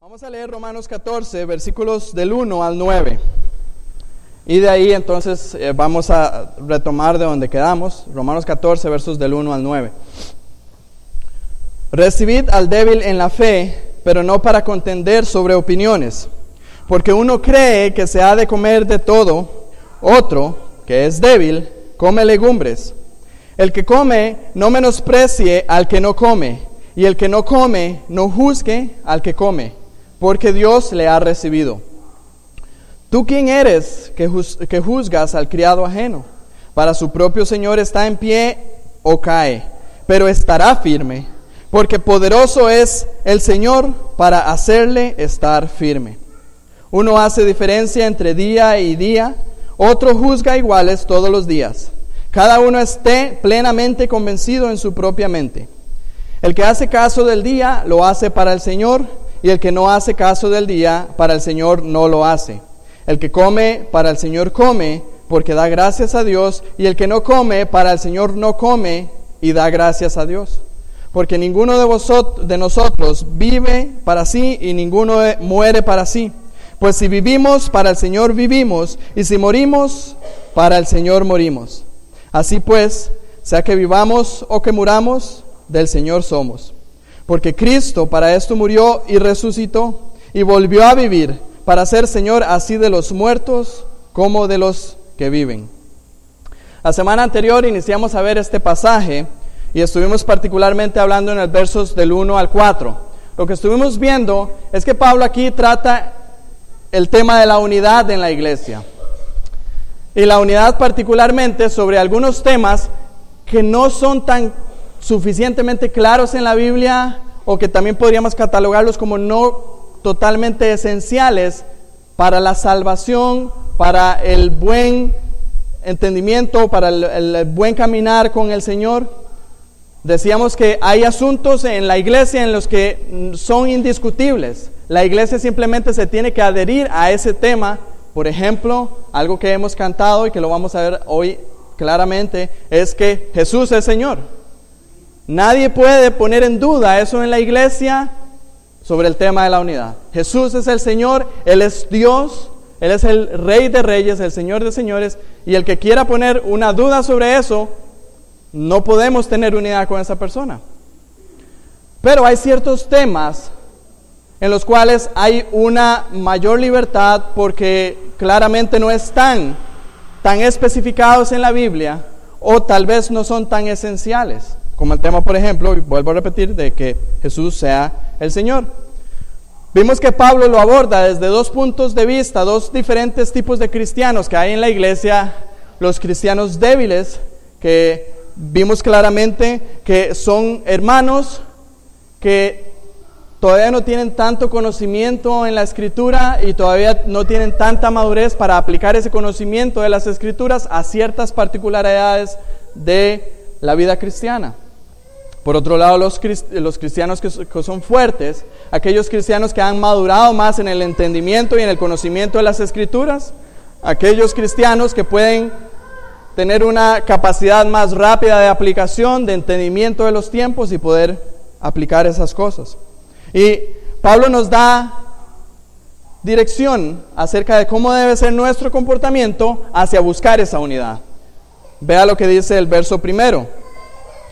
Vamos a leer Romanos 14, versículos del 1 al 9. Y de ahí entonces vamos a retomar de donde quedamos. Romanos 14, versos del 1 al 9. Recibid al débil en la fe, pero no para contender sobre opiniones. Porque uno cree que se ha de comer de todo, otro, que es débil, come legumbres. El que come, no menosprecie al que no come, y el que no come, no juzgue al que come, porque Dios le ha recibido. ¿Tú quién eres que juzgas al criado ajeno? Para su propio Señor está en pie o cae, pero estará firme, porque poderoso es el Señor para hacerle estar firme. Uno hace diferencia entre día y día, otro juzga iguales todos los días. Cada uno esté plenamente convencido en su propia mente. El que hace caso del día, lo hace para el Señor, y el que no hace caso del día, para el Señor no lo hace. El que come, para el Señor come, porque da gracias a Dios, y el que no come, para el Señor no come, y da gracias a Dios. Porque ninguno de nosotros vive para sí, y ninguno muere para sí. Pues si vivimos, para el Señor vivimos, y si morimos, para el Señor morimos. Así pues, sea que vivamos o que muramos, del Señor somos. Porque Cristo para esto murió y resucitó, y volvió a vivir, para ser Señor así de los muertos como de los que viven. La semana anterior iniciamos a ver este pasaje, y estuvimos particularmente hablando en los versos del 1 al 4. Lo que estuvimos viendo es que Pablo aquí trata el tema de la unidad en la iglesia. Y la unidad particularmente sobre algunos temas que no son tan suficientemente claros en la Biblia, o que también podríamos catalogarlos como no totalmente esenciales para la salvación, para el buen entendimiento, para el buen caminar con el Señor. Decíamos que hay asuntos en la iglesia en los que son indiscutibles. La iglesia simplemente se tiene que adherir a ese tema. Por ejemplo, algo que hemos cantado y que lo vamos a ver hoy claramente, es que Jesús es Señor. Nadie puede poner en duda eso en la iglesia sobre el tema de la unidad. Jesús es el Señor, Él es Dios, Él es el Rey de Reyes, el Señor de Señores, y el que quiera poner una duda sobre eso, no podemos tener unidad con esa persona. Pero hay ciertos temas en los cuales hay una mayor libertad porque claramente no están tan especificados en la Biblia, o tal vez no son tan esenciales, como el tema, por ejemplo, y vuelvo a repetir, de que Jesús sea el Señor. Vimos que Pablo lo aborda desde dos puntos de vista, dos diferentes tipos de cristianos que hay en la iglesia. Los cristianos débiles, que vimos claramente que son hermanos que todavía no tienen tanto conocimiento en la Escritura y todavía no tienen tanta madurez para aplicar ese conocimiento de las Escrituras a ciertas particularidades de la vida cristiana. Por otro lado, los cristianos que son fuertes, aquellos cristianos que han madurado más en el entendimiento y en el conocimiento de las Escrituras, aquellos cristianos que pueden tener una capacidad más rápida de aplicación, de entendimiento de los tiempos y poder aplicar esas cosas. Y Pablo nos da dirección acerca de cómo debe ser nuestro comportamiento hacia buscar esa unidad. Vea lo que dice el verso primero.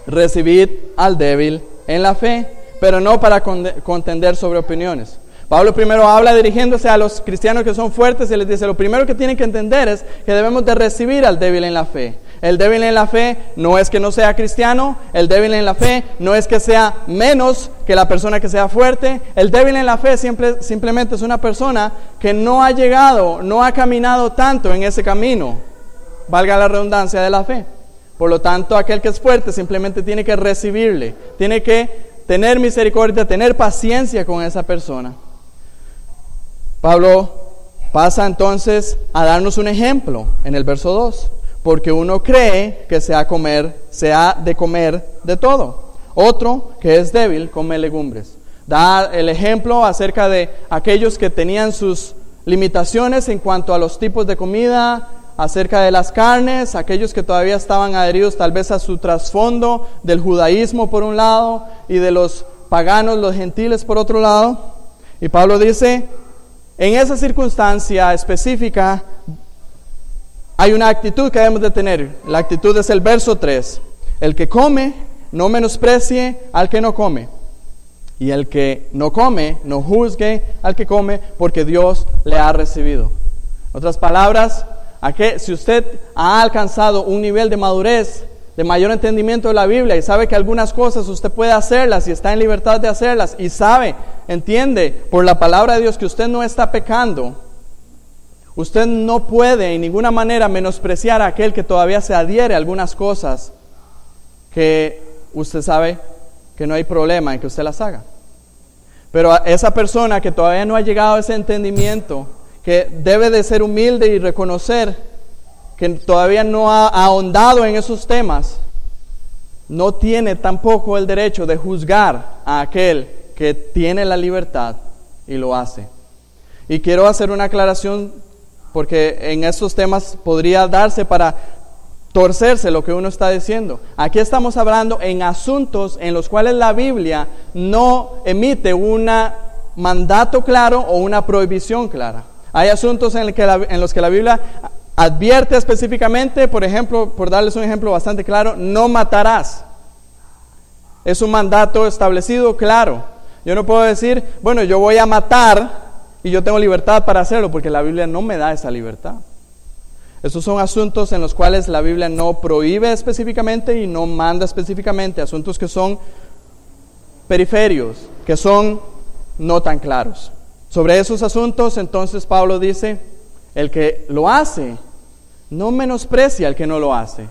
Recibid al débil en la fe, pero no para contender sobre opiniones. Pablo primero habla dirigiéndose a los cristianos que son fuertes y les dice, lo primero que tienen que entender es que debemos de recibir al débil en la fe. El débil en la fe no es que no sea cristiano, el débil en la fe no es que sea menos que la persona que sea fuerte. El débil en la fe simplemente es una persona que no ha llegado, no ha caminado tanto en ese camino, valga la redundancia, de la fe. Por lo tanto, aquel que es fuerte simplemente tiene que recibirle, tiene que tener misericordia, tener paciencia con esa persona. Pablo pasa entonces a darnos un ejemplo en el verso 2. Porque uno cree que se ha de comer de todo. Otro, que es débil, come legumbres. Da el ejemplo acerca de aquellos que tenían sus limitaciones en cuanto a los tipos de comida, acerca de las carnes, aquellos que todavía estaban adheridos tal vez a su trasfondo del judaísmo por un lado y de los paganos, los gentiles por otro lado. Y Pablo dice, en esa circunstancia específica hay una actitud que debemos de tener. La actitud es el verso 3. El que come, no menosprecie al que no come. Y el que no come, no juzgue al que come, porque Dios le ha recibido. En otras palabras, si usted ha alcanzado un nivel de madurez, de mayor entendimiento de la Biblia, y sabe que algunas cosas usted puede hacerlas y está en libertad de hacerlas, y entiende por la palabra de Dios que usted no está pecando, usted no puede en ninguna manera menospreciar a aquel que todavía se adhiere a algunas cosas que usted sabe que no hay problema en que usted las haga. Pero a esa persona que todavía no ha llegado a ese entendimiento, que debe de ser humilde y reconocer que todavía no ha ahondado en esos temas, no tiene tampoco el derecho de juzgar a aquel que tiene la libertad y lo hace. Y quiero hacer una aclaración, porque en estos temas podría darse para torcerse lo que uno está diciendo. Aquí estamos hablando en asuntos en los cuales la Biblia no emite un mandato claro o una prohibición clara. Hay asuntos en los que la Biblia advierte específicamente, por ejemplo, por darles un ejemplo bastante claro, no matarás. Es un mandato establecido claro. Yo no puedo decir, bueno, yo voy a matar y yo tengo libertad para hacerlo, porque la Biblia no me da esa libertad. Esos son asuntos en los cuales la Biblia no prohíbe específicamente y no manda específicamente, asuntos que son periféricos, que son no tan claros. Sobre esos asuntos, entonces Pablo dice, el que lo hace, no menosprecia al que no lo hace.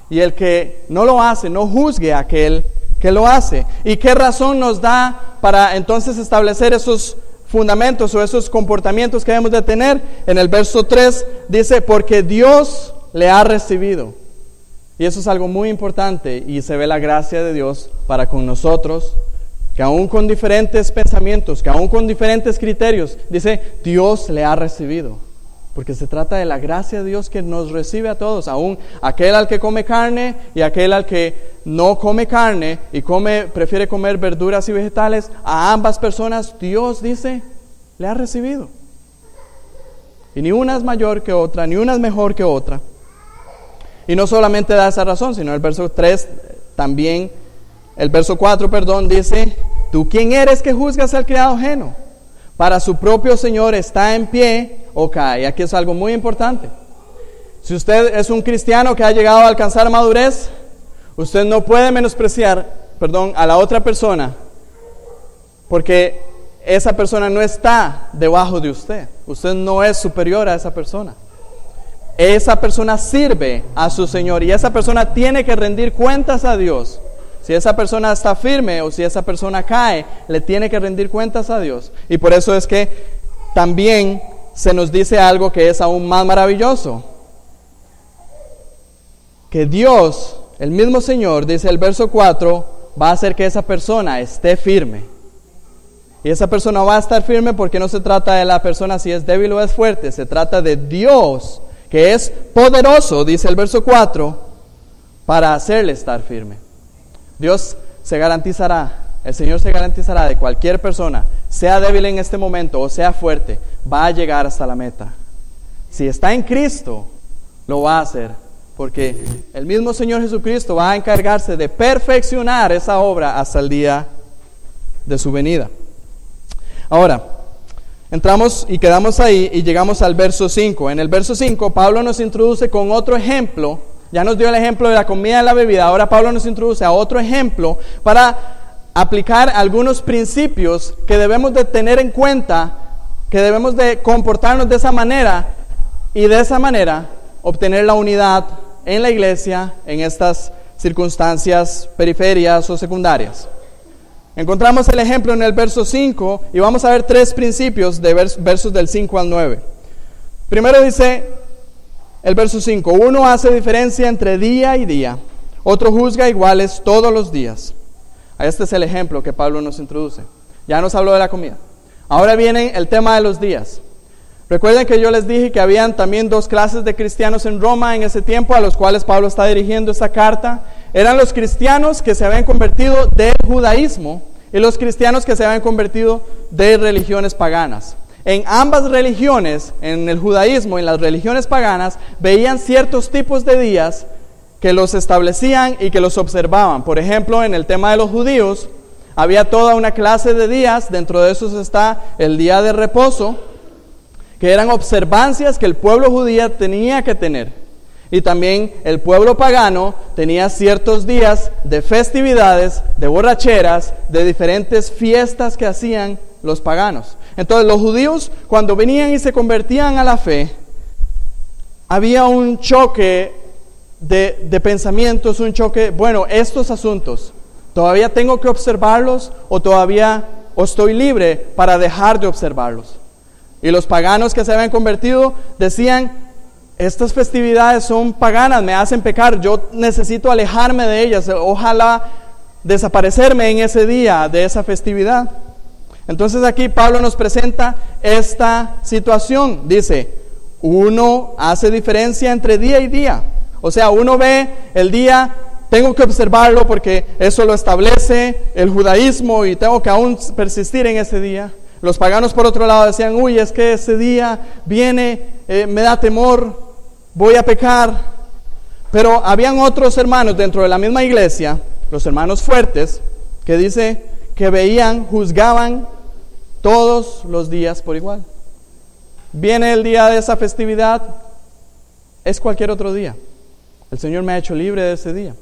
Y el que no lo hace, no juzgue a aquel que lo hace. ¿Y qué razón nos da para entonces establecer esos fundamentos o esos comportamientos que debemos de tener? En el verso 3 dice, porque Dios le ha recibido. Y eso es algo muy importante, y se ve la gracia de Dios para con nosotros, que aún con diferentes pensamientos, que aún con diferentes criterios, dice, Dios le ha recibido. Porque se trata de la gracia de Dios que nos recibe a todos, aún aquel al que come carne y aquel al que no come carne y prefiere comer verduras y vegetales. A ambas personas Dios dice, le ha recibido. Y ni una es mayor que otra, ni una es mejor que otra. Y no solamente da esa razón, sino el verso 3 también, el verso 4, dice, ¿tú quién eres que juzgas al criado ajeno? Para su propio Señor está en pie o cae. Aquí es algo muy importante. Si usted es un cristiano que ha llegado a alcanzar madurez, usted no puede menospreciar, a la otra persona, porque esa persona no está debajo de usted. Usted no es superior a esa persona. Esa persona sirve a su Señor y esa persona tiene que rendir cuentas a Dios. Si esa persona está firme o si esa persona cae, le tiene que rendir cuentas a Dios. Y por eso es que también se nos dice algo que es aún más maravilloso. Que Dios, el mismo Señor, dice el verso 4, va a hacer que esa persona esté firme. Y esa persona va a estar firme porque no se trata de la persona si es débil o es fuerte. Se trata de Dios, que es poderoso, dice el verso 4, para hacerle estar firme. Dios se garantizará, el Señor se garantizará de cualquier persona, sea débil en este momento o sea fuerte, va a llegar hasta la meta. Si está en Cristo, lo va a hacer, porque el mismo Señor Jesucristo va a encargarse de perfeccionar esa obra hasta el día de su venida. Ahora, entramos y quedamos ahí y llegamos al verso 5. En el verso 5, Pablo nos introduce con otro ejemplo. Ya nos dio el ejemplo de la comida y la bebida. Ahora Pablo nos introduce a otro ejemplo para aplicar algunos principios que debemos de tener en cuenta, que debemos de comportarnos de esa manera y de esa manera obtener la unidad en la iglesia en estas circunstancias periferias o secundarias. Encontramos el ejemplo en el verso 5 y vamos a ver tres principios de versos del 5 al 9. Primero dice el verso 5, uno hace diferencia entre día y día, otro juzga iguales todos los días. Este es el ejemplo que Pablo nos introduce. Ya nos habló de la comida. Ahora viene el tema de los días. Recuerden que yo les dije que habían también dos clases de cristianos en Roma en ese tiempo, a los cuales Pablo está dirigiendo esta carta. Eran los cristianos que se habían convertido del judaísmo y los cristianos que se habían convertido de religiones paganas. En ambas religiones, en el judaísmo y en las religiones paganas, veían ciertos tipos de días que los establecían y que los observaban. Por ejemplo, en el tema de los judíos, había toda una clase de días, dentro de esos está el día de reposo, que eran observancias que el pueblo judío tenía que tener. Y también el pueblo pagano tenía ciertos días de festividades, de borracheras, de diferentes fiestas que hacían los paganos. Entonces los judíos, cuando venían y se convertían a la fe, había un choque de pensamientos, un choque, bueno, estos asuntos, ¿todavía tengo que observarlos o estoy libre para dejar de observarlos? Y los paganos que se habían convertido decían, estas festividades son paganas, me hacen pecar, yo necesito alejarme de ellas, ojalá desaparecerme en ese día de esa festividad. Entonces aquí Pablo nos presenta esta situación, dice, uno hace diferencia entre día y día, o sea, uno ve el día, tengo que observarlo porque eso lo establece el judaísmo y tengo que aún persistir en ese día. Los paganos por otro lado decían, uy, es que ese día viene, me da temor, voy a pecar. Pero habían otros hermanos dentro de la misma iglesia, los hermanos fuertes, que dice que veían, juzgaban todos los días por igual. Viene el día de esa festividad, es cualquier otro día. El Señor me ha hecho libre de ese día.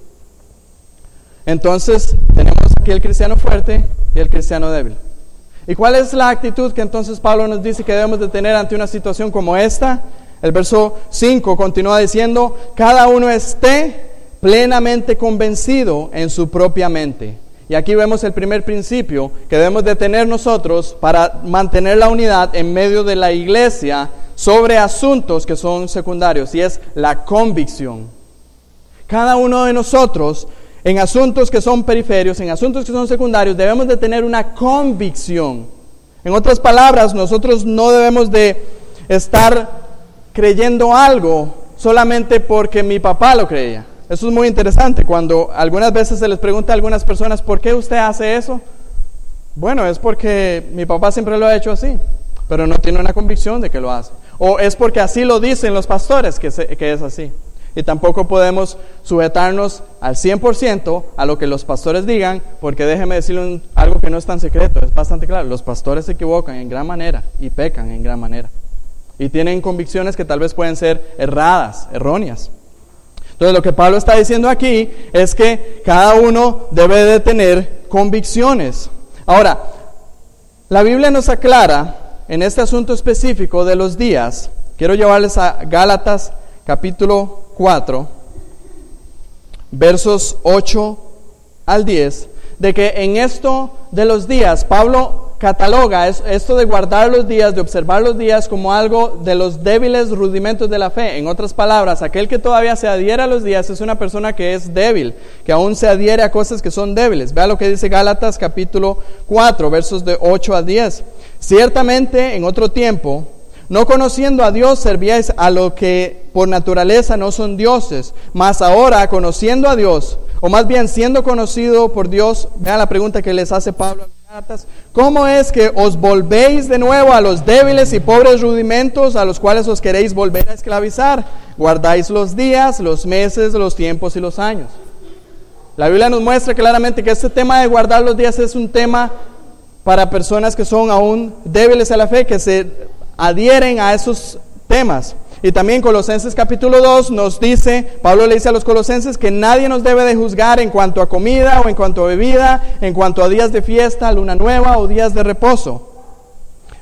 Entonces tenemos aquí el cristiano fuerte y el cristiano débil. ¿Y cuál es la actitud que entonces Pablo nos dice que debemos de tener ante una situación como esta? El verso 5 continúa diciendo, cada uno esté plenamente convencido en su propia mente. Y aquí vemos el primer principio que debemos de tener nosotros para mantener la unidad en medio de la iglesia sobre asuntos que son secundarios, y es la convicción. Cada uno de nosotros, en asuntos que son periféricos, en asuntos que son secundarios, debemos de tener una convicción. En otras palabras, nosotros no debemos de estar creyendo algo solamente porque mi papá lo creía. Eso es muy interesante. Cuando algunas veces se les pregunta a algunas personas, ¿por qué usted hace eso? Bueno, es porque mi papá siempre lo ha hecho así, pero no tiene una convicción de que lo hace. O es porque así lo dicen los pastores que es así. Y tampoco podemos sujetarnos al 100% a lo que los pastores digan, porque déjeme decirle algo que no es tan secreto, es bastante claro. Los pastores se equivocan en gran manera y pecan en gran manera. Y tienen convicciones que tal vez pueden ser erróneas. Entonces lo que Pablo está diciendo aquí es que cada uno debe de tener convicciones. Ahora, la Biblia nos aclara en este asunto específico de los días. Quiero llevarles a Gálatas capítulo 4, versos 8 al 10, de que en esto de los días, Pablo cataloga esto de guardar los días, de observar los días como algo de los débiles rudimentos de la fe. En otras palabras, aquel que todavía se adhiere a los días es una persona que es débil, que aún se adhiere a cosas que son débiles. Vea lo que dice Gálatas capítulo 4, versos de 8 a 10. Ciertamente en otro tiempo, no conociendo a Dios, servíais a lo que por naturaleza no son dioses, mas ahora conociendo a Dios, o más bien siendo conocido por Dios, vean la pregunta que les hace Pablo a los Gálatas, ¿cómo es que os volvéis de nuevo a los débiles y pobres rudimentos a los cuales os queréis volver a esclavizar? Guardáis los días, los meses, los tiempos y los años. La Biblia nos muestra claramente que este tema de guardar los días es un tema para personas que son aún débiles a la fe, que se adhieren a esos temas. Y también Colosenses capítulo 2 nos dice, Pablo le dice a los colosenses que nadie nos debe de juzgar en cuanto a comida o en cuanto a bebida, en cuanto a días de fiesta, luna nueva o días de reposo.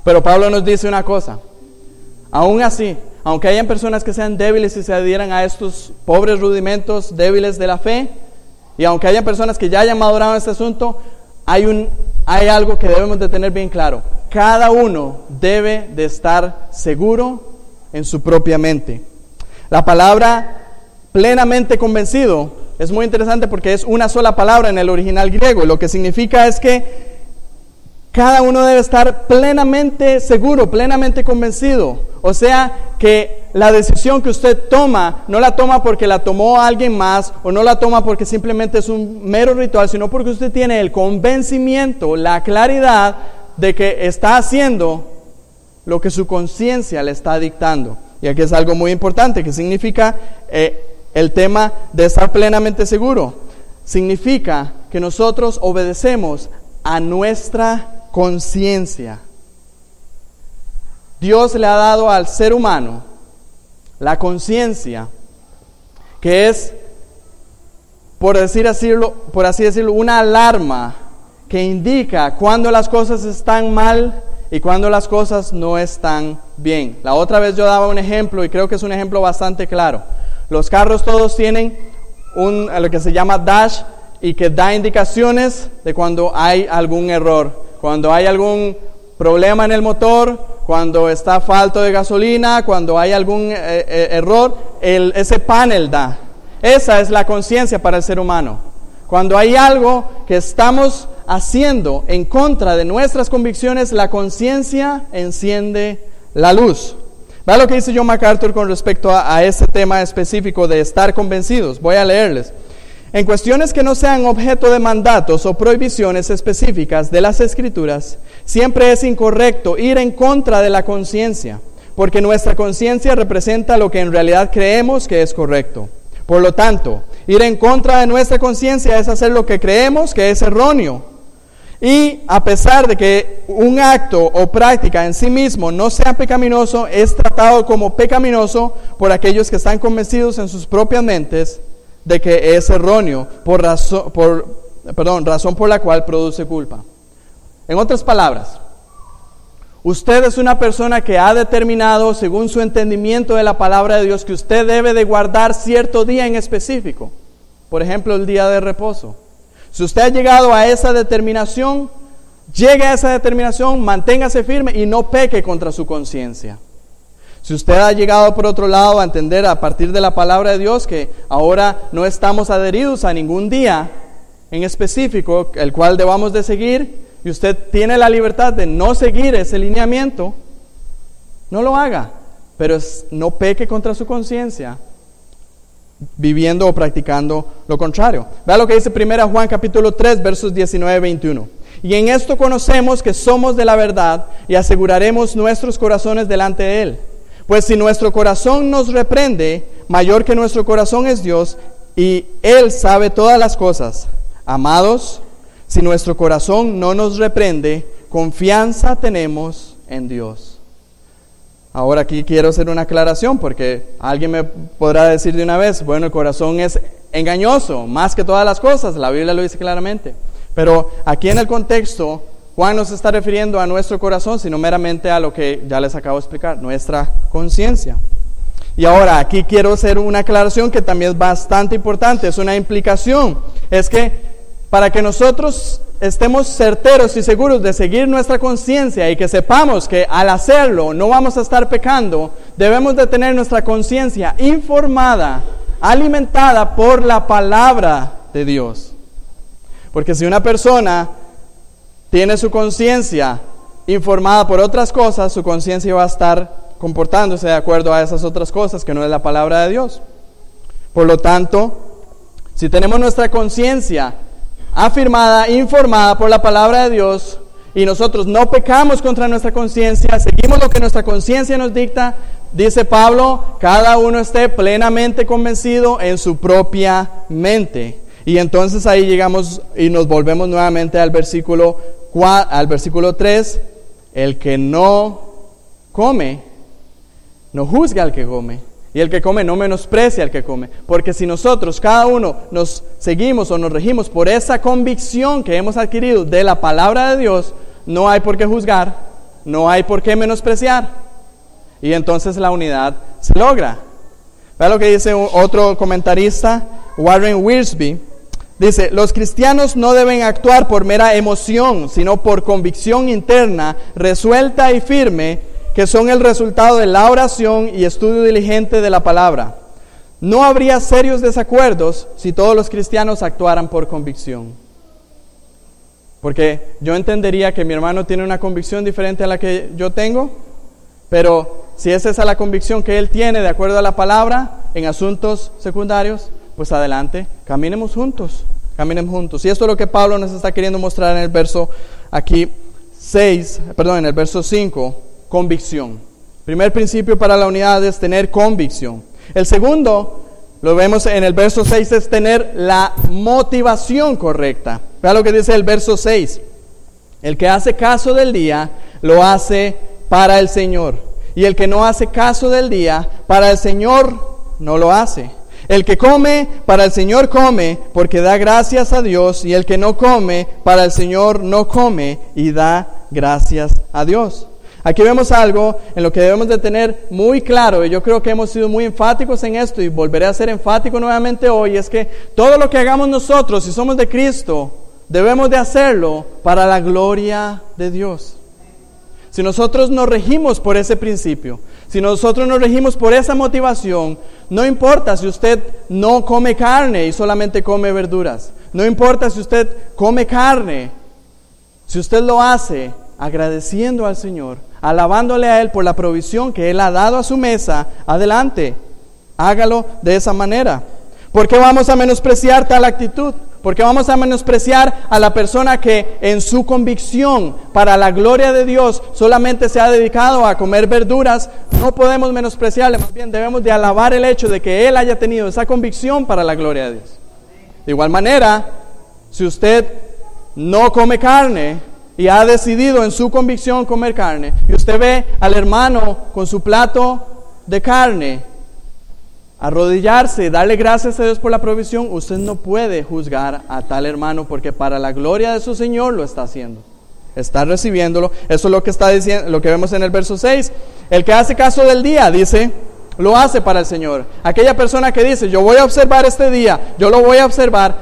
Pero Pablo nos dice una cosa, aún así, aunque hayan personas que sean débiles y se adhieran a estos pobres rudimentos débiles de la fe, y aunque haya personas que ya hayan madurado en este asunto, hay algo que debemos de tener bien claro. Cada uno debe de estar seguro en su propia mente. La palabra plenamente convencido es muy interesante porque es una sola palabra en el original griego. Lo que significa es que cada uno debe estar plenamente seguro, plenamente convencido. O sea, que la decisión que usted toma, no la toma porque la tomó alguien más, o no la toma porque simplemente es un mero ritual, sino porque usted tiene el convencimiento, la claridad de que está haciendo lo que su conciencia le está dictando. Y aquí es algo muy importante, que significa el tema de estar plenamente seguro. Significa que nosotros obedecemos a nuestra conciencia. Dios le ha dado al ser humano la conciencia, que es, por así decirlo, una alarma que indica cuando las cosas están mal y cuando las cosas no están bien. La otra vez yo daba un ejemplo, y creo que es un ejemplo bastante claro. Los carros todos tienen lo que se llama dash, y que da indicaciones de cuando hay algún error, cuando hay algún problema en el motor, cuando está falto de gasolina, cuando hay algún error, ese panel da. Esa es la conciencia para el ser humano. Cuando hay algo que estamos haciendo en contra de nuestras convicciones, la conciencia enciende la luz. Vea lo que dice John MacArthur con respecto a ese tema específico de estar convencidos. Voy a leerles. En cuestiones que no sean objeto de mandatos o prohibiciones específicas de las Escrituras, siempre es incorrecto ir en contra de la conciencia, porque nuestra conciencia representa lo que en realidad creemos que es correcto. Por lo tanto, ir en contra de nuestra conciencia es hacer lo que creemos que es erróneo. Y a pesar de que un acto o práctica en sí mismo no sea pecaminoso, es tratado como pecaminoso por aquellos que están convencidos en sus propias mentes de que es erróneo, razón por la cual produce culpa. En otras palabras, usted es una persona que ha determinado, según su entendimiento de la palabra de Dios, que usted debe de guardar cierto día en específico. Por ejemplo, el día de reposo. Si usted ha llegado a esa determinación, llegue a esa determinación, manténgase firme y no peque contra su conciencia. Si usted ha llegado por otro lado a entender a partir de la palabra de Dios que ahora no estamos adheridos a ningún día en específico, el cual debamos de seguir, y usted tiene la libertad de no seguir ese lineamiento, no lo haga, pero no peque contra su conciencia, viviendo o practicando lo contrario. Vea lo que dice 1 Juan capítulo 3, versos 19-21. Y en esto conocemos que somos de la verdad y aseguraremos nuestros corazones delante de Él. Pues si nuestro corazón nos reprende, mayor que nuestro corazón es Dios, y Él sabe todas las cosas. Amados, si nuestro corazón no nos reprende, confianza tenemos en Dios. Ahora aquí quiero hacer una aclaración, porque alguien me podrá decir de una vez, bueno, el corazón es engañoso, más que todas las cosas, la Biblia lo dice claramente. Pero aquí en el contexto, Juan no se está refiriendo a nuestro corazón, sino meramente a lo que ya les acabo de explicar, nuestra conciencia. Y ahora aquí quiero hacer una aclaración que también es bastante importante, es una implicación. Es que para que nosotros estemos certeros y seguros de seguir nuestra conciencia y que sepamos que al hacerlo no vamos a estar pecando, debemos de tener nuestra conciencia informada, alimentada por la palabra de Dios. Porque si una persona tiene su conciencia informada por otras cosas, su conciencia va a estar comportándose de acuerdo a esas otras cosas que no es la palabra de Dios. Por lo tanto, si tenemos nuestra conciencia afirmada, informada por la palabra de Dios, y nosotros no pecamos contra nuestra conciencia, seguimos lo que nuestra conciencia nos dicta, dice Pablo, cada uno esté plenamente convencido en su propia mente. Y entonces ahí llegamos y nos volvemos nuevamente al versículo 3, el que no come, no juzga al que come, y el que come no menosprecia al que come, porque si nosotros cada uno nos seguimos o nos regimos por esa convicción que hemos adquirido de la palabra de Dios, no hay por qué juzgar, no hay por qué menospreciar, y entonces la unidad se logra. Vea lo que dice otro comentarista, Warren Wiersbe. Dice, los cristianos no deben actuar por mera emoción, sino por convicción interna, resuelta y firme, que son el resultado de la oración y estudio diligente de la palabra. No habría serios desacuerdos si todos los cristianos actuaran por convicción. Porque yo entendería que mi hermano tiene una convicción diferente a la que yo tengo, pero si esa es la convicción que él tiene de acuerdo a la palabra en asuntos secundarios, pues adelante, caminemos juntos. Y esto es lo que Pablo nos está queriendo mostrar en el verso aquí en el verso 5, convicción. Primer principio para la unidad es tener convicción. El segundo, lo vemos en el verso 6, es tener la motivación correcta. Vea lo que dice el verso 6. El que hace caso del día, lo hace para el Señor. Y el que no hace caso del día, para el Señor no lo hace. El que come, para el Señor come, porque da gracias a Dios. Y el que no come, para el Señor no come, y da gracias a Dios. Aquí vemos algo en lo que debemos de tener muy claro, y yo creo que hemos sido muy enfáticos en esto, y volveré a ser enfático nuevamente hoy, es que todo lo que hagamos nosotros, si somos de Cristo, debemos de hacerlo para la gloria de Dios. Si nosotros nos regimos por ese principio, si nosotros nos regimos por esa motivación, no importa si usted no come carne y solamente come verduras, no importa si usted come carne, si usted lo hace agradeciendo al Señor, alabándole a Él por la provisión que Él ha dado a su mesa, adelante, hágalo de esa manera. ¿Por qué vamos a menospreciar tal actitud? ¿Por qué vamos a menospreciar a la persona que en su convicción para la gloria de Dios solamente se ha dedicado a comer verduras? No podemos menospreciarle, más bien debemos de alabar el hecho de que él haya tenido esa convicción para la gloria de Dios. De igual manera, si usted no come carne y ha decidido en su convicción comer carne, y usted ve al hermano con su plato de carne, arrodillarse, darle gracias a Dios por la provisión, usted no puede juzgar a tal hermano, porque para la gloria de su Señor lo está haciendo, está recibiéndolo. Eso es lo que está diciendo, lo que vemos en el verso 6. El que hace caso del día, dice, lo hace para el Señor. Aquella persona que dice, yo voy a observar este día, yo lo voy a observar,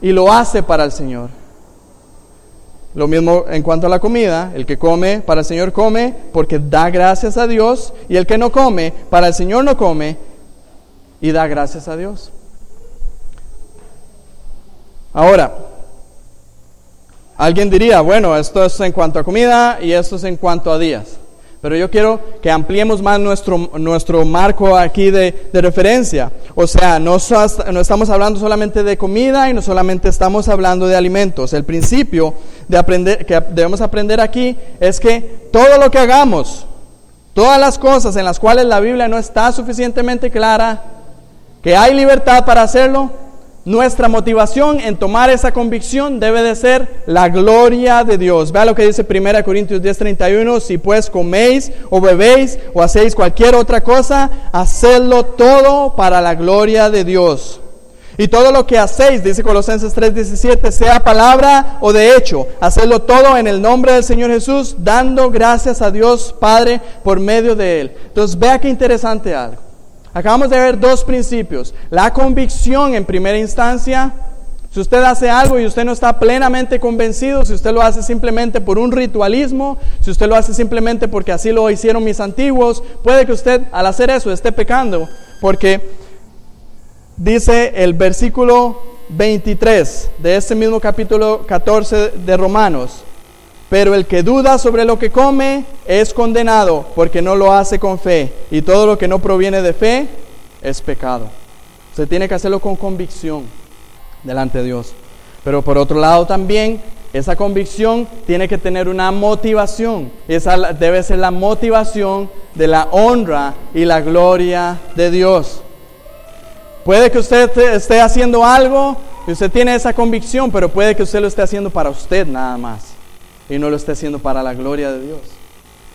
y lo hace para el Señor. Lo mismo en cuanto a la comida, el que come para el Señor come porque da gracias a Dios, y el que no come para el Señor no come y da gracias a Dios. Ahora, alguien diría, bueno, esto es en cuanto a comida y esto es en cuanto a días. Pero yo quiero que ampliemos más nuestro marco aquí de referencia. O sea, no estamos hablando solamente de comida y no solamente estamos hablando de alimentos. El principio que debemos aprender aquí es que todo lo que hagamos, todas las cosas en las cuales la Biblia no está suficientemente clara, que hay libertad para hacerlo, nuestra motivación en tomar esa convicción debe de ser la gloria de Dios. Vea lo que dice 1 Corintios 10:31, si pues coméis o bebéis o hacéis cualquier otra cosa, hacedlo todo para la gloria de Dios. Y todo lo que hacéis, dice Colosenses 3:17, sea palabra o de hecho, hacedlo todo en el nombre del Señor Jesús, dando gracias a Dios Padre por medio de Él. Entonces vea qué interesante algo. Acabamos de ver dos principios. La convicción en primera instancia. Si usted hace algo y usted no está plenamente convencido, si usted lo hace simplemente por un ritualismo, si usted lo hace simplemente porque así lo hicieron mis antiguos, puede que usted al hacer eso esté pecando, porque dice el versículo 23 de este mismo capítulo 14 de Romanos: pero el que duda sobre lo que come es condenado, porque no lo hace con fe, y todo lo que no proviene de fe es pecado. Usted tiene que hacerlo con convicción delante de Dios. Pero por otro lado también, esa convicción tiene que tener una motivación. Esa debe ser la motivación de la honra y la gloria de Dios. Puede que usted esté haciendo algo y usted tiene esa convicción, pero puede que usted lo esté haciendo para usted nada más, y no lo esté haciendo para la gloria de Dios.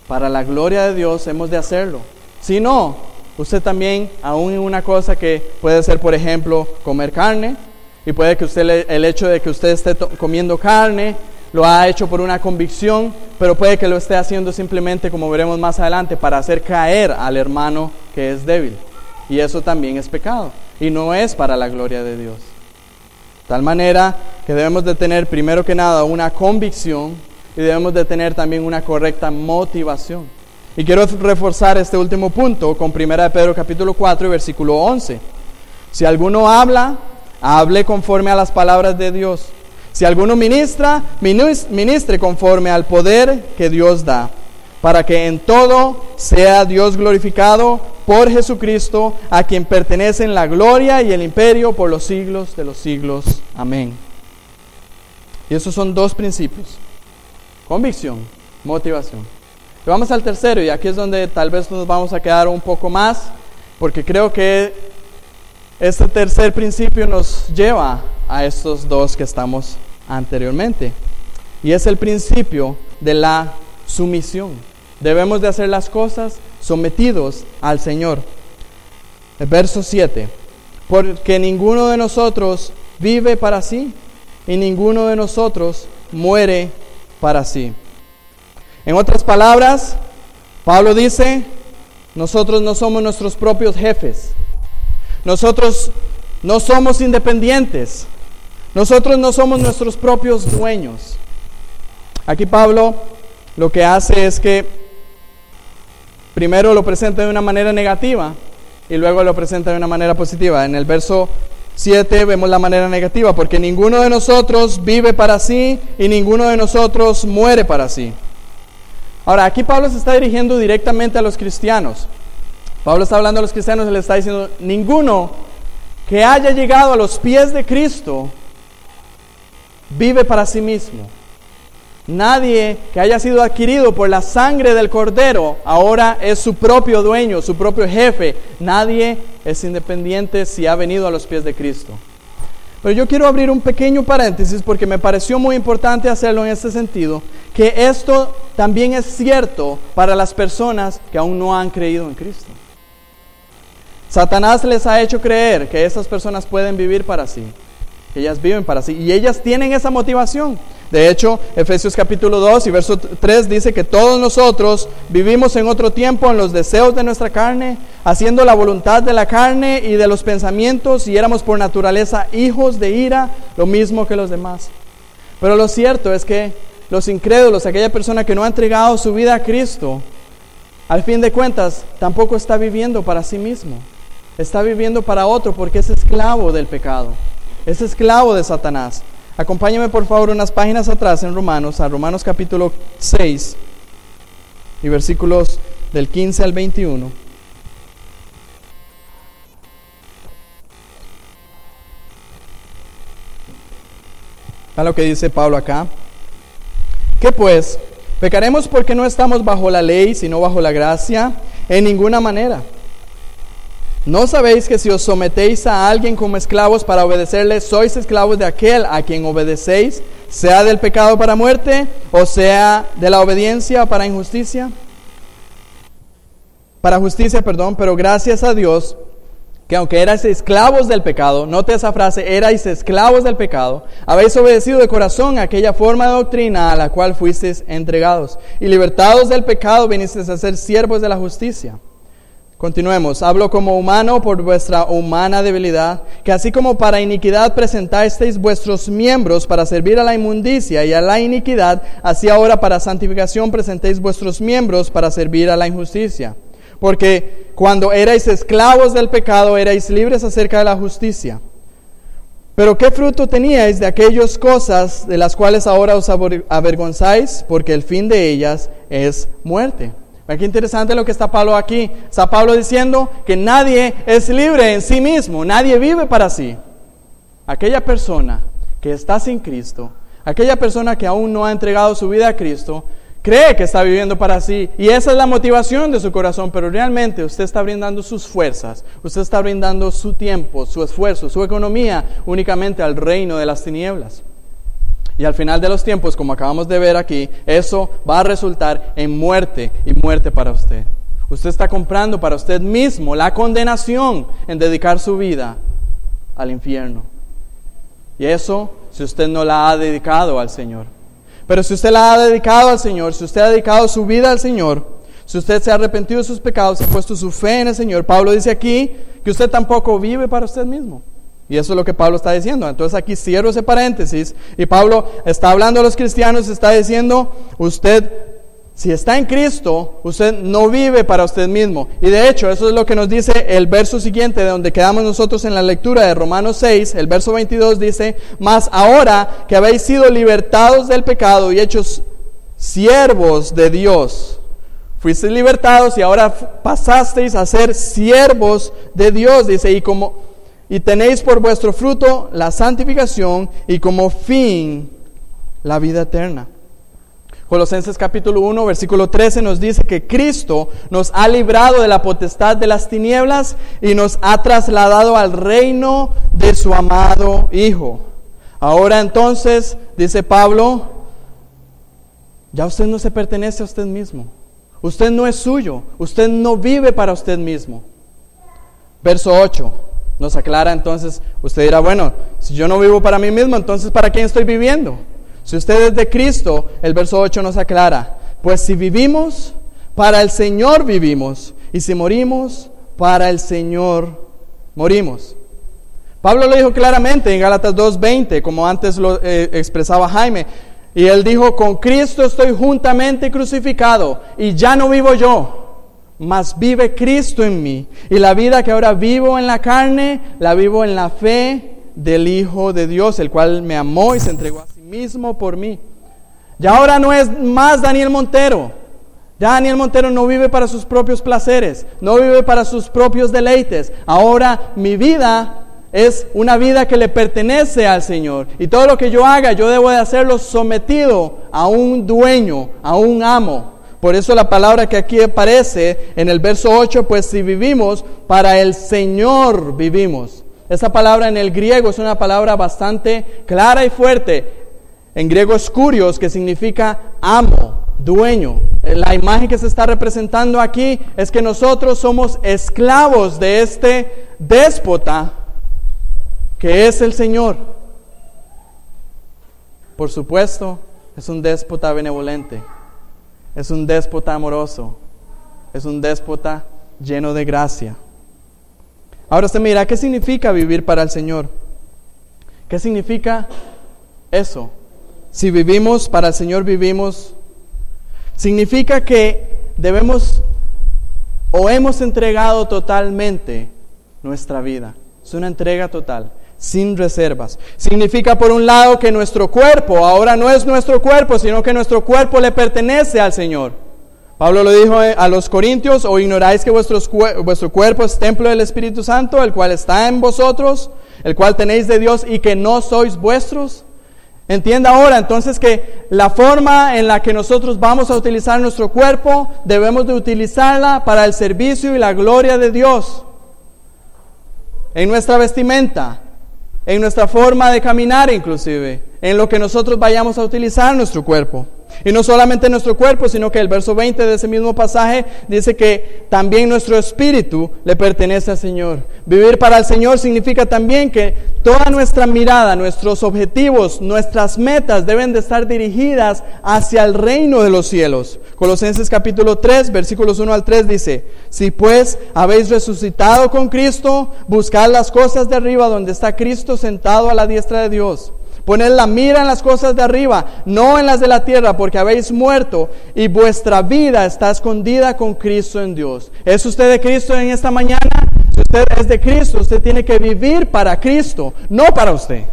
Para la gloria de Dios hemos de hacerlo. Si no, usted también, aún en una cosa que puede ser, por ejemplo, comer carne, y puede que usted, el hecho de que usted esté comiendo carne, lo ha hecho por una convicción, pero puede que lo esté haciendo simplemente, como veremos más adelante, para hacer caer al hermano que es débil. Y eso también es pecado, y no es para la gloria de Dios. De tal manera que debemos de tener, primero que nada, una convicción, y debemos de tener también una correcta motivación. Y quiero reforzar este último punto con 1 Pedro capítulo 4 y versículo 11. Si alguno habla, hable conforme a las palabras de Dios. Si alguno ministra, ministre conforme al poder que Dios da, para que en todo sea Dios glorificado por Jesucristo, a quien pertenecen la gloria y el imperio por los siglos de los siglos. Amén. Y esos son dos principios: convicción, motivación. Y vamos al tercero, y aquí es donde tal vez nos vamos a quedar un poco más, porque creo que este tercer principio nos lleva a estos dos que estamos anteriormente, y es el principio de la sumisión. Debemos de hacer las cosas sometidos al Señor. El verso 7: porque ninguno de nosotros vive para sí, y ninguno de nosotros muere para sí. En otras palabras, Pablo dice: nosotros no somos nuestros propios jefes. Nosotros no somos independientes. Nosotros no somos nuestros propios dueños. Aquí Pablo lo que hace es que primero lo presenta de una manera negativa y luego lo presenta de una manera positiva. En el verso 7 vemos la manera negativa: porque ninguno de nosotros vive para sí y ninguno de nosotros muere para sí. Ahora, aquí Pablo se está dirigiendo directamente a los cristianos. Pablo está hablando a los cristianos y le está diciendo: ninguno que haya llegado a los pies de Cristo vive para sí mismo. Nadie que haya sido adquirido por la sangre del Cordero ahora es su propio dueño, su propio jefe. Nadie es independiente si ha venido a los pies de Cristo. Pero yo quiero abrir un pequeño paréntesis porque me pareció muy importante hacerlo en este sentido, que esto también es cierto para las personas que aún no han creído en Cristo. Satanás les ha hecho creer que esas personas pueden vivir para sí, que ellas viven para sí, y ellas tienen esa motivación. De hecho, Efesios capítulo 2 y verso 3 dice que todos nosotros vivimos en otro tiempo en los deseos de nuestra carne, haciendo la voluntad de la carne y de los pensamientos, y éramos por naturaleza hijos de ira, lo mismo que los demás. Pero lo cierto es que los incrédulos, aquella persona que no ha entregado su vida a Cristo, al fin de cuentas, tampoco está viviendo para sí mismo. Está viviendo para otro porque es esclavo del pecado. Es esclavo de Satanás. Acompáñame por favor unas páginas atrás en Romanos, a Romanos capítulo 6 y versículos del 15 al 21. Vean lo que dice Pablo acá. ¿Qué pues? ¿Pecaremos porque no estamos bajo la ley, sino bajo la gracia? En ninguna manera. ¿No sabéis que si os sometéis a alguien como esclavos para obedecerle, sois esclavos de aquel a quien obedecéis, sea del pecado para muerte, o sea de la obediencia para injusticia? Para justicia, perdón, pero gracias a Dios, que aunque erais esclavos del pecado, note esa frase, erais esclavos del pecado, habéis obedecido de corazón a aquella forma de doctrina a la cual fuisteis entregados, y libertados del pecado, vinisteis a ser siervos de la justicia. Continuemos. Hablo como humano por vuestra humana debilidad, que así como para iniquidad presentasteis vuestros miembros para servir a la inmundicia y a la iniquidad, así ahora para santificación presentéis vuestros miembros para servir a la injusticia. Porque cuando erais esclavos del pecado, erais libres acerca de la justicia. Pero ¿qué fruto teníais de aquellas cosas de las cuales ahora os avergonzáis? Porque el fin de ellas es muerte. Qué interesante lo que está Pablo aquí. Está Pablo diciendo que nadie es libre en sí mismo, nadie vive para sí. Aquella persona que está sin Cristo, aquella persona que aún no ha entregado su vida a Cristo, cree que está viviendo para sí, y esa es la motivación de su corazón, pero realmente usted está brindando sus fuerzas, usted está brindando su tiempo, su esfuerzo, su economía únicamente al reino de las tinieblas. Y al final de los tiempos, como acabamos de ver aquí, eso va a resultar en muerte y muerte para usted. Usted está comprando para usted mismo la condenación en dedicar su vida al infierno. Y eso si usted no la ha dedicado al Señor. Pero si usted la ha dedicado al Señor, si usted ha dedicado su vida al Señor, si usted se ha arrepentido de sus pecados y ha puesto su fe en el Señor, Pablo dice aquí que usted tampoco vive para usted mismo. Y eso es lo que Pablo está diciendo. Entonces aquí cierro ese paréntesis y Pablo está hablando a los cristianos, está diciendo, usted Si está en Cristo, usted no vive para usted mismo. Y de hecho, eso es lo que nos dice el verso siguiente, de donde quedamos nosotros en la lectura de Romanos 6, el verso 22 dice: mas ahora que habéis sido libertados del pecado y hechos siervos de Dios, fuisteis libertados y ahora pasasteis a ser siervos de Dios, dice, y tenéis por vuestro fruto la santificación y como fin la vida eterna. Colosenses capítulo 1, versículo 13 nos dice que Cristo nos ha librado de la potestad de las tinieblas y nos ha trasladado al reino de su amado Hijo. Ahora entonces, dice Pablo, ya usted no se pertenece a usted mismo. Usted no es suyo. Usted no vive para usted mismo. Verso 8 nos aclara entonces, usted dirá, bueno, si yo no vivo para mí mismo, entonces ¿para quién estoy viviendo? Si usted es de Cristo, el verso 8 nos aclara, pues si vivimos, para el Señor vivimos, y si morimos, para el Señor morimos. Pablo lo dijo claramente en Gálatas 2:20, como antes lo expresaba Jaime, y él dijo, con Cristo estoy juntamente crucificado, y ya no vivo yo, mas vive Cristo en mí, y la vida que ahora vivo en la carne, la vivo en la fe del Hijo de Dios, el cual me amó y se entregó a sí mismo por mí. Ya ahora no es más Daniel Montero. Ya Daniel Montero no vive para sus propios placeres, no vive para sus propios deleites. Ahora mi vida es una vida que le pertenece al Señor. Y todo lo que yo haga, yo debo de hacerlo sometido a un dueño, a un amo. Por eso la palabra que aquí aparece en el verso 8, pues si vivimos, para el Señor vivimos. Esa palabra en el griego es una palabra bastante clara y fuerte. En griego es kurios, que significa amo, dueño. La imagen que se está representando aquí es que nosotros somos esclavos de este déspota que es el Señor. Por supuesto, es un déspota benevolente, es un déspota amoroso, es un déspota lleno de gracia. Ahora usted mira, ¿qué significa vivir para el Señor? ¿Qué significa eso? Si vivimos para el Señor, vivimos. Significa que debemos o hemos entregado totalmente nuestra vida. Es una entrega total, sin reservas. Significa por un lado que nuestro cuerpo ahora no es nuestro cuerpo, sino que nuestro cuerpo le pertenece al Señor. Pablo lo dijo a los Corintios, ¿o ignoráis que vuestro cuerpo es templo del Espíritu Santo, el cual está en vosotros, el cual tenéis de Dios y que no sois vuestros? Entienda ahora entonces que la forma en la que nosotros vamos a utilizar nuestro cuerpo, debemos de utilizarla para el servicio y la gloria de Dios. En nuestra vestimenta, en nuestra forma de caminar inclusive, en lo que nosotros vayamos a utilizar nuestro cuerpo. Y no solamente nuestro cuerpo, sino que el verso 20 de ese mismo pasaje dice que también nuestro espíritu le pertenece al Señor. Vivir para el Señor significa también que toda nuestra mirada, nuestros objetivos, nuestras metas deben de estar dirigidas hacia el reino de los cielos. Colosenses capítulo 3, versículos 1 al 3 dice, si pues habéis resucitado con Cristo, buscad las cosas de arriba donde está Cristo sentado a la diestra de Dios. Poned la mira en las cosas de arriba, no en las de la tierra, porque habéis muerto y vuestra vida está escondida con Cristo en Dios. ¿Es usted de Cristo en esta mañana? Si usted es de Cristo, usted tiene que vivir para Cristo, no para usted,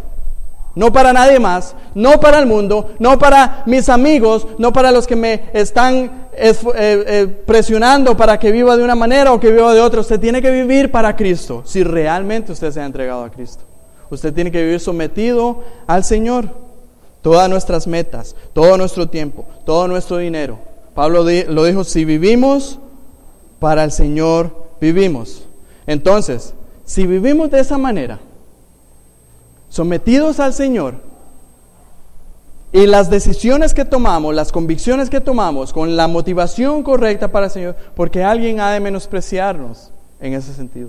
no para nadie más, no para el mundo, no para mis amigos, no para los que me están presionando para que viva de una manera o que viva de otra. Usted tiene que vivir para Cristo, si realmente usted se ha entregado a Cristo. Usted tiene que vivir sometido al Señor. Todas nuestras metas, todo nuestro tiempo, todo nuestro dinero. Pablo lo dijo, si vivimos, para el Señor vivimos. Entonces, si vivimos de esa manera, sometidos al Señor, y las decisiones que tomamos, las convicciones que tomamos, con la motivación correcta para el Señor, porque alguien ha de menospreciarnos en ese sentido.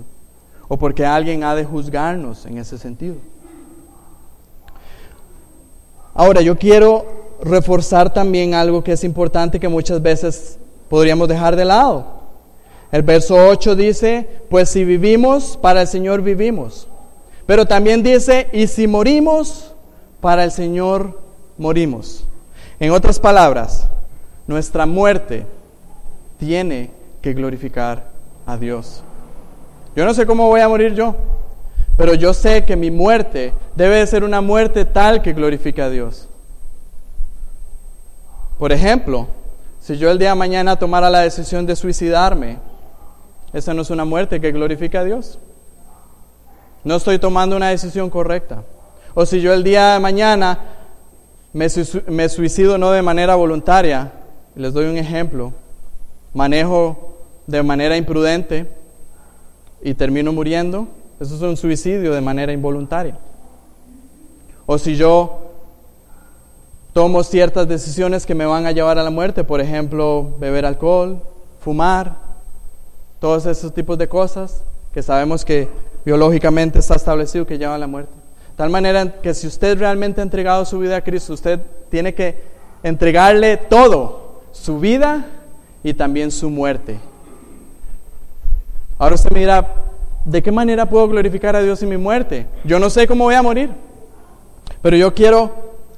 O porque alguien ha de juzgarnos en ese sentido. Ahora, yo quiero reforzar también algo que es importante que muchas veces podríamos dejar de lado. El verso 8 dice, pues si vivimos, para el Señor vivimos. Pero también dice, y si morimos, para el Señor morimos. En otras palabras, nuestra muerte tiene que glorificar a Dios. Yo no sé cómo voy a morir yo, pero yo sé que mi muerte debe de ser una muerte tal que glorifique a Dios. Por ejemplo, si yo el día de mañana tomara la decisión de suicidarme, esa no es una muerte que glorifica a Dios. No estoy tomando una decisión correcta. O si yo el día de mañana me suicido no de manera voluntaria, les doy un ejemplo, manejo de manera imprudente y termino muriendo, eso es un suicidio de manera involuntaria. O si yo tomo ciertas decisiones que me van a llevar a la muerte, por ejemplo, beber alcohol, fumar, todos esos tipos de cosas que sabemos que biológicamente está establecido que llevan a la muerte. De tal manera que si usted realmente ha entregado su vida a Cristo, usted tiene que entregarle todo, su vida y también su muerte. Ahora usted me dirá, ¿de qué manera puedo glorificar a Dios en mi muerte? Yo no sé cómo voy a morir, pero yo quiero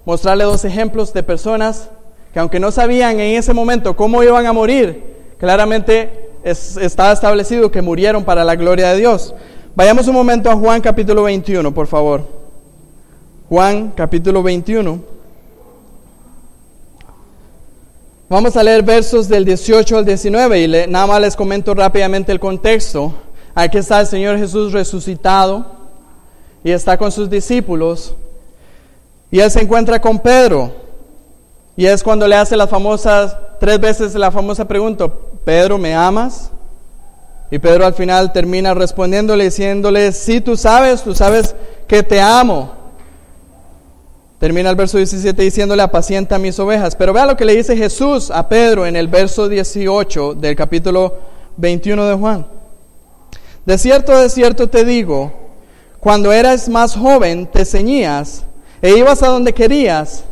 mostrarle dos ejemplos de personas que aunque no sabían en ese momento cómo iban a morir, claramente estaba establecido que murieron para la gloria de Dios. Vayamos un momento a Juan capítulo 21, por favor. Juan capítulo 21. Vamos a leer versos del 18 al 19 y nada más les comento rápidamente el contexto. Aquí está el Señor Jesús resucitado y está con sus discípulos y Él se encuentra con Pedro y es cuando le hace tres veces la famosa pregunta: Pedro, ¿me amas? Y Pedro al final termina respondiéndole, diciéndole: sí, tú sabes que te amo. Termina el verso 17 diciéndole: apacienta mis ovejas. Pero vea lo que le dice Jesús a Pedro en el verso 18 del capítulo 21 de Juan. De cierto te digo, cuando eras más joven te ceñías e ibas a donde querías.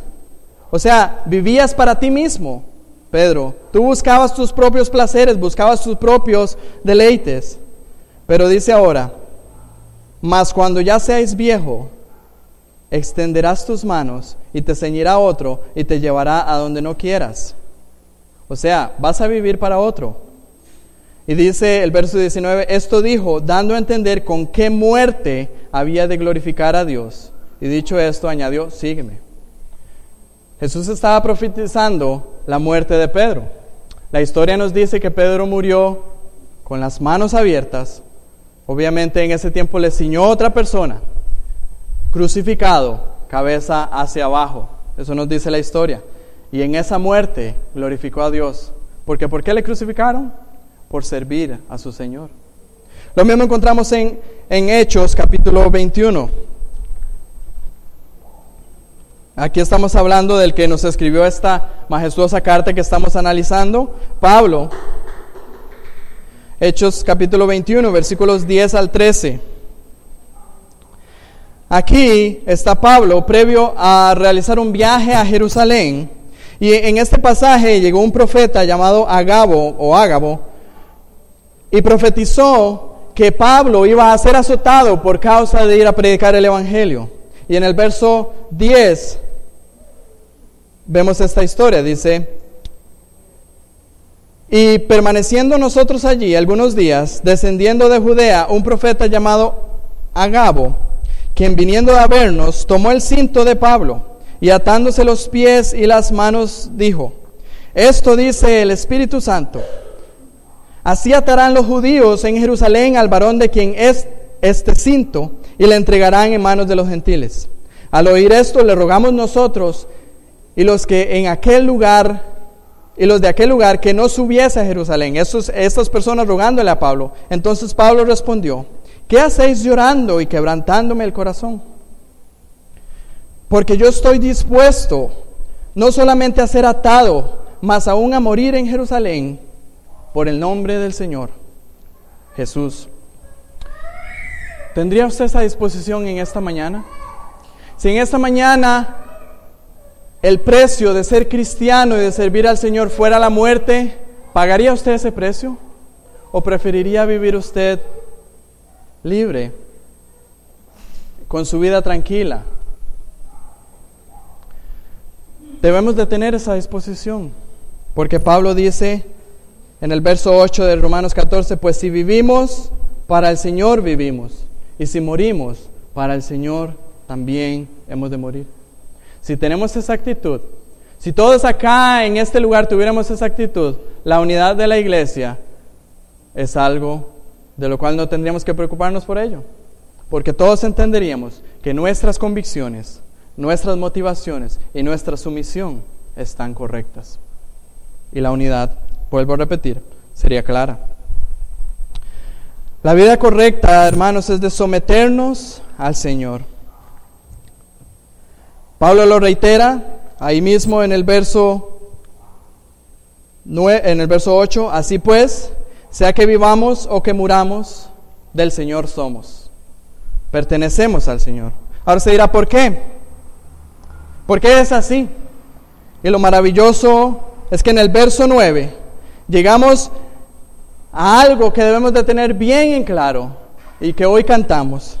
O sea, vivías para ti mismo, Pedro. Tú buscabas tus propios placeres, buscabas tus propios deleites. Pero dice ahora: mas cuando ya seas viejo, extenderás tus manos y te ceñirá otro y te llevará a donde no quieras. O sea, vas a vivir para otro. Y dice el verso 19, esto dijo, dando a entender con qué muerte había de glorificar a Dios. Y dicho esto, añadió, sígueme. Jesús estaba profetizando la muerte de Pedro. La historia nos dice que Pedro murió con las manos abiertas. Obviamente en ese tiempo le ciñó otra persona, crucificado, cabeza hacia abajo. Eso nos dice la historia. Y en esa muerte glorificó a Dios. Porque ¿por qué le crucificaron? Por servir a su Señor. Lo mismo encontramos en Hechos capítulo 21. Aquí estamos hablando del que nos escribió esta majestuosa carta que estamos analizando, Pablo. Hechos capítulo 21, versículos 10 al 13. Aquí está Pablo previo a realizar un viaje a Jerusalén. Y en este pasaje llegó un profeta llamado Ágabo y profetizó que Pablo iba a ser azotado por causa de ir a predicar el Evangelio. Y en el verso 10 vemos esta historia, dice: y permaneciendo nosotros allí algunos días, descendiendo de Judea, un profeta llamado Ágabo, quien viniendo a vernos, tomó el cinto de Pablo, y atándose los pies y las manos, dijo: esto dice el Espíritu Santo, así atarán los judíos en Jerusalén al varón de quien es este cinto, y le entregarán en manos de los gentiles. Al oír esto, le rogamos nosotros y los de aquel lugar que no subiese a Jerusalén. Estas personas rogándole a Pablo. Entonces Pablo respondió: ¿qué hacéis llorando y quebrantándome el corazón? Porque yo estoy dispuesto no solamente a ser atado, mas aún a morir en Jerusalén por el nombre del Señor Jesús. ¿Tendría usted esa disposición en esta mañana? Si en esta mañana el precio de ser cristiano y de servir al Señor fuera la muerte, ¿pagaría usted ese precio? ¿O preferiría vivir usted libre, con su vida tranquila? Debemos de tener esa disposición. Porque Pablo dice en el verso 8 de Romanos 14, pues si vivimos, para el Señor vivimos, y si morimos, para el Señor también hemos de morir. Si tenemos esa actitud, si todos acá en este lugar tuviéramos esa actitud, la unidad de la iglesia es algo de lo cual no tendríamos que preocuparnos por ello. Porque todos entenderíamos que nuestras convicciones, nuestras motivaciones y nuestra sumisión están correctas. Y la unidad, vuelvo a repetir, sería clara. La vida correcta, hermanos, es de someternos al Señor. Pablo lo reitera ahí mismo en el verso 8, así pues, sea que vivamos o que muramos, del Señor somos. Pertenecemos al Señor. Ahora se dirá, ¿por qué? ¿Por qué es así? Y lo maravilloso es que en el verso 9 llegamos a algo que debemos de tener bien en claro y que hoy cantamos.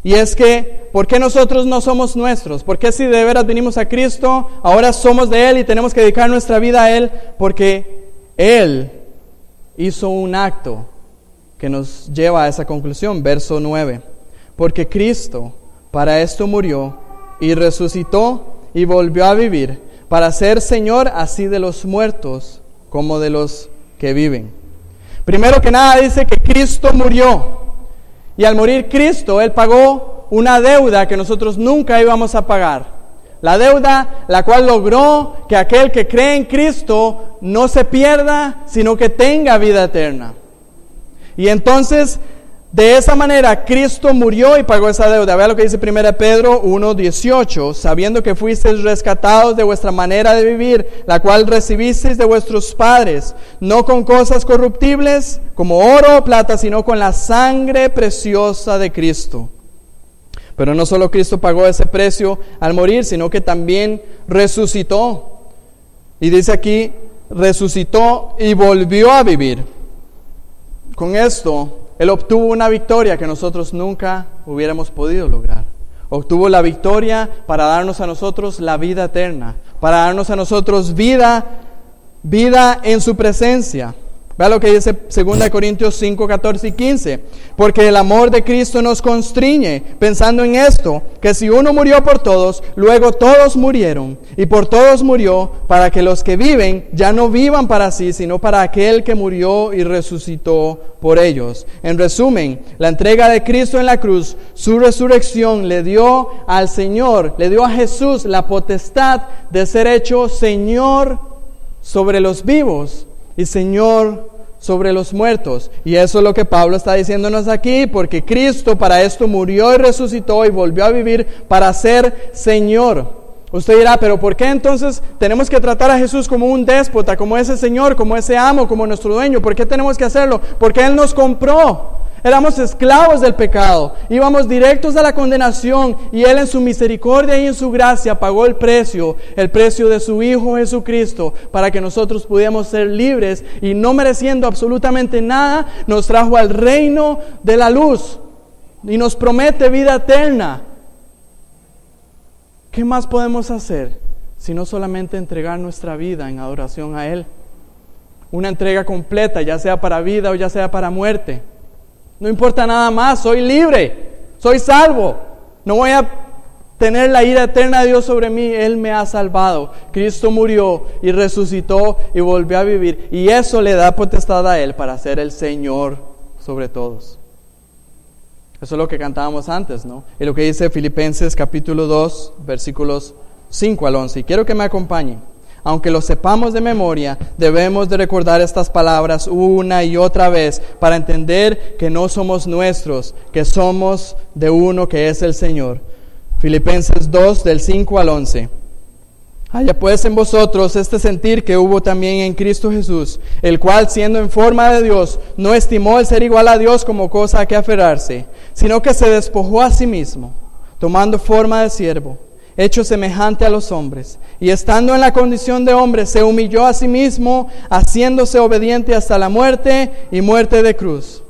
Y es que, ¿por qué nosotros no somos nuestros? ¿Por qué si de veras vinimos a Cristo, ahora somos de Él y tenemos que dedicar nuestra vida a Él? Porque Él hizo un acto que nos lleva a esa conclusión. Verso 9. Porque Cristo para esto murió y resucitó y volvió a vivir, para ser Señor así de los muertos como de los que viven. Primero que nada dice que Cristo murió. Y al morir Cristo, Él pagó una deuda que nosotros nunca íbamos a pagar. La deuda la cual logró que aquel que cree en Cristo no se pierda, sino que tenga vida eterna. Y entonces, de esa manera, Cristo murió y pagó esa deuda. Vea lo que dice 1 Pedro 1:18. Sabiendo que fuisteis rescatados de vuestra manera de vivir, la cual recibisteis de vuestros padres, no con cosas corruptibles, como oro o plata, sino con la sangre preciosa de Cristo. Pero no solo Cristo pagó ese precio al morir, sino que también resucitó. Y dice aquí, resucitó y volvió a vivir. Con esto, Él obtuvo una victoria que nosotros nunca hubiéramos podido lograr. Obtuvo la victoria para darnos a nosotros la vida eterna, para darnos a nosotros vida en su presencia. Vea lo que dice 2 Corintios 5, 14 y 15. Porque el amor de Cristo nos constriñe, pensando en esto, que si uno murió por todos, luego todos murieron. Y por todos murió, para que los que viven ya no vivan para sí, sino para aquel que murió y resucitó por ellos. En resumen, la entrega de Cristo en la cruz, su resurrección, le dio al Señor, le dio a Jesús la potestad de ser hecho Señor sobre los vivos y Señor sobre los muertos. Y eso es lo que Pablo está diciéndonos aquí, porque Cristo para esto murió y resucitó y volvió a vivir para ser Señor. Usted dirá, pero ¿por qué entonces tenemos que tratar a Jesús como un déspota, como ese Señor, como ese amo, como nuestro dueño? ¿Por qué tenemos que hacerlo? Porque Él nos compró. Éramos esclavos del pecado, íbamos directos a la condenación, y Él en su misericordia y en su gracia pagó el precio de su Hijo Jesucristo, para que nosotros pudiéramos ser libres, y no mereciendo absolutamente nada, nos trajo al reino de la luz y nos promete vida eterna. ¿Qué más podemos hacer sino solamente entregar nuestra vida en adoración a Él? Una entrega completa, ya sea para vida o ya sea para muerte. No importa nada más, soy libre, soy salvo. No voy a tener la ira eterna de Dios sobre mí. Él me ha salvado. Cristo murió y resucitó y volvió a vivir. Y eso le da potestad a Él para ser el Señor sobre todos. Eso es lo que cantábamos antes, ¿no? Y lo que dice Filipenses capítulo 2, versículos 5 al 11. Y quiero que me acompañen. Aunque lo sepamos de memoria, debemos de recordar estas palabras una y otra vez para entender que no somos nuestros, que somos de uno que es el Señor. Filipenses 2, del 5 al 11. Haya pues en vosotros este sentir que hubo también en Cristo Jesús, el cual siendo en forma de Dios, no estimó el ser igual a Dios como cosa a que aferrarse, sino que se despojó a sí mismo, tomando forma de siervo, hecho semejante a los hombres, y estando en la condición de hombre, se humilló a sí mismo, haciéndose obediente hasta la muerte y muerte de cruz.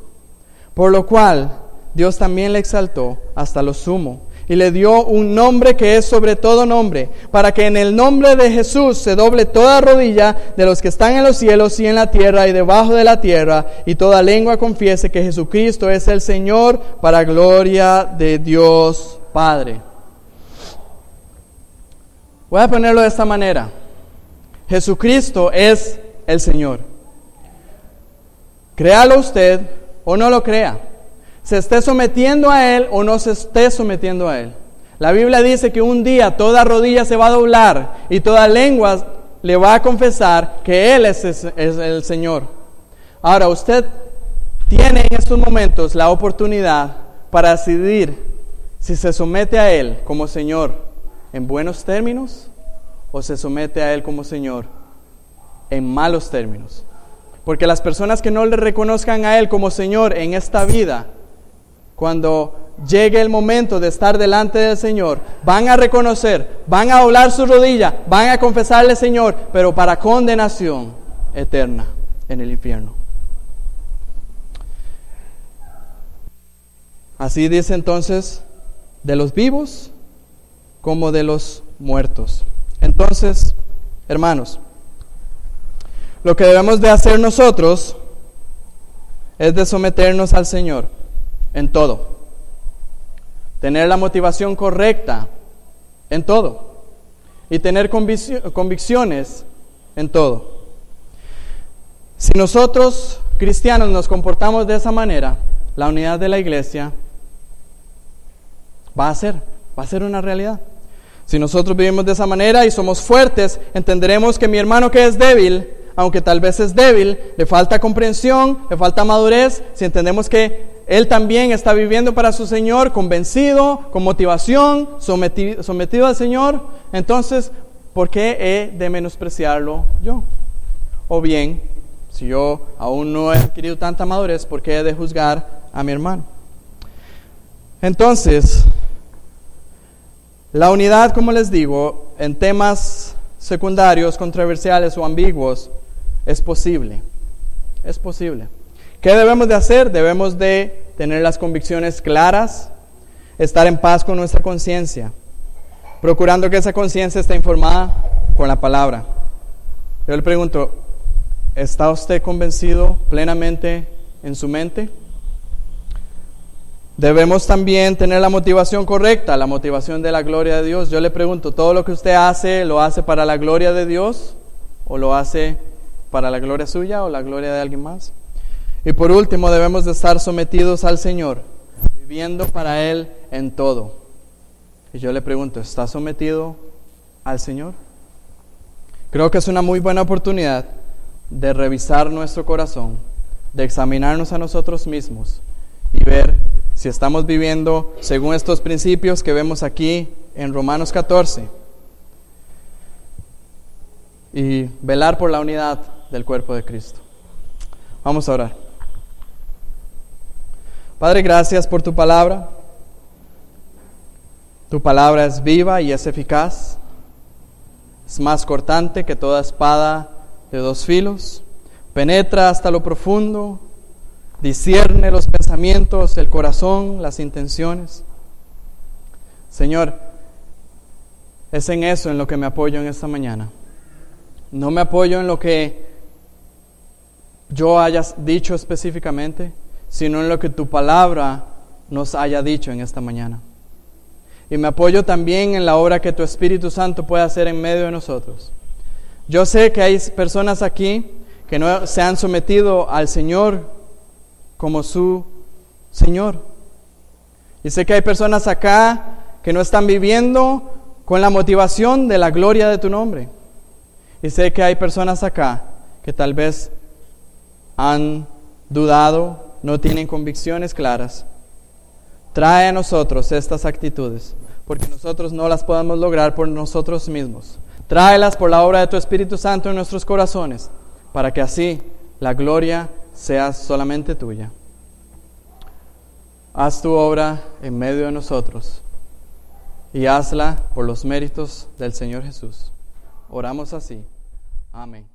Por lo cual Dios también le exaltó hasta lo sumo, y le dio un nombre que es sobre todo nombre, para que en el nombre de Jesús se doble toda rodilla de los que están en los cielos y en la tierra y debajo de la tierra, y toda lengua confiese que Jesucristo es el Señor, para gloria de Dios Padre. Voy a ponerlo de esta manera. Jesucristo es el Señor. Créalo usted o no lo crea. Se esté sometiendo a Él o no se esté sometiendo a Él. La Biblia dice que un día toda rodilla se va a doblar y toda lengua le va a confesar que Él es el Señor. Ahora, usted tiene en estos momentos la oportunidad para decidir si se somete a Él como Señor en buenos términos o se somete a Él como Señor en malos términos. Porque las personas que no le reconozcan a Él como Señor en esta vida, cuando llegue el momento de estar delante del Señor, van a reconocer, van a doblar su rodilla, van a confesarle Señor, pero para condenación eterna en el infierno. Así dice entonces, de los vivos como de los muertos. Entonces, hermanos, lo que debemos de hacer nosotros es de someternos al Señor en todo. Tener la motivación correcta en todo. Y tener convicciones en todo. Si nosotros, cristianos, nos comportamos de esa manera, la unidad de la iglesia va a ser una realidad. Si nosotros vivimos de esa manera y somos fuertes, entenderemos que mi hermano que es débil, aunque tal vez es débil, le falta comprensión, le falta madurez. Si entendemos que él también está viviendo para su Señor, convencido, con motivación, sometido al Señor, entonces, ¿por qué he de menospreciarlo yo? O bien, si yo aún no he adquirido tanta madurez, ¿por qué he de juzgar a mi hermano? Entonces, la unidad, como les digo, en temas secundarios, controversiales o ambiguos, es posible. Es posible. ¿Qué debemos de hacer? Debemos de tener las convicciones claras, estar en paz con nuestra conciencia, procurando que esa conciencia esté informada por la palabra. Yo le pregunto, ¿está usted convencido plenamente en su mente? Debemos también tener la motivación correcta, la motivación de la gloria de Dios. Yo le pregunto, ¿todo lo que usted hace, lo hace para la gloria de Dios? ¿O lo hace para la gloria suya o la gloria de alguien más? Y por último, debemos de estar sometidos al Señor, viviendo para Él en todo. Y yo le pregunto, ¿está sometido al Señor? Creo que es una muy buena oportunidad de revisar nuestro corazón, de examinarnos a nosotros mismos y ver si estamos viviendo según estos principios que vemos aquí en Romanos 14 y velar por la unidad del cuerpo de Cristo. Vamos a orar. Padre, gracias por tu palabra. Tu palabra es viva y es eficaz. Es más cortante que toda espada de dos filos. Penetra hasta lo profundo. Discierne los pensamientos, el corazón, las intenciones. Señor, es en eso en lo que me apoyo en esta mañana. No me apoyo en lo que yo haya dicho específicamente, sino en lo que tu palabra nos haya dicho en esta mañana. Y me apoyo también en la obra que tu Espíritu Santo puede hacer en medio de nosotros. Yo sé que hay personas aquí que no se han sometido al Señor como su Señor. Y sé que hay personas acá que no están viviendo con la motivación de la gloria de tu nombre. Y sé que hay personas acá que tal vez han dudado, no tienen convicciones claras. Trae a nosotros estas actitudes, porque nosotros no las podemos lograr por nosotros mismos. Tráelas por la obra de tu Espíritu Santo en nuestros corazones, para que así la gloria sea solamente tuya. Haz tu obra en medio de nosotros y hazla por los méritos del Señor Jesús. Oramos así. Amén.